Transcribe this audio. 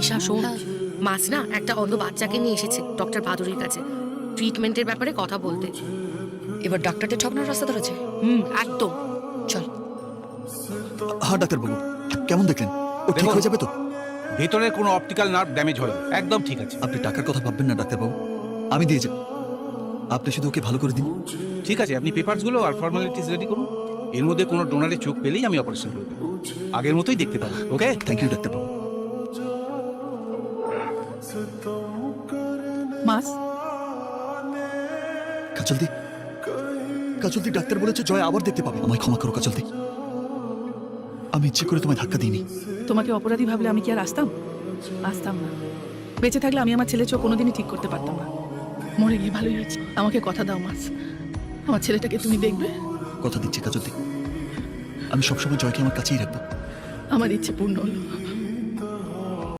ঈশা শোন, মাস না একটা অন্ধ বাচ্চাকে নিয়ে এসেছে ডক্টর ভাদুরীর কাছে ট্রিটমেন্টের ব্যাপারে কথা বলতে। এবার ডাক্তারদের ঠকানোর রাস্তা ধরেছে। একদম। চল। হ্যাঁ ডাক্তারবাবু, কেমন দেখলেন? ও ঠিক হয়ে যাবে তো? ভেতরের কোনো অপটিক্যাল নার্ভ ড্যামেজ হয়নি, একদম ঠিক আছে। আপনি টাকার কথা ভাববেন না ডাক্তারবাবু, আমি দিয়ে যাব। আপনি শুধু ওকে ভালো করে দিন। ঠিক আছে, আপনি পেপারসগুলো আর ফর্মালিটিস রেডি করুন। এর মধ্যে কোনো ডোনারের চোখ পেলেই আমি অপারেশন করে দেবো, আগের মতোই দেখতে পাবো। ওকে, থ্যাংক ইউ ডাক্তারবাবু। মাস কাজলদি, কাজলদি, ডাক্তার বলেছে জয় আবার দেখতে পাবে। আমায় ক্ষমা করো কাজলদি, আমি ইচ্ছে করে তোমায় ধাক্কা দিইনি। তোমাকে অপরাধী ভাবলে আমি কি আর আসতাম? আসতাম না। বেঁচে থাকলে আমি আমার ছেলে চোখ কোনোদিনই ঠিক করতে পারতাম না। মরে গিয়ে ভালোই হয়েছে। আমাকে কথা দাও মাস, আমার ছেলেটাকে তুমি দেখবে। কথা দিচ্ছি কাজলদি, আমি সবসময় জয়কে আমার কাছেই রাখবো। আমার ইচ্ছে পূর্ণ হলো।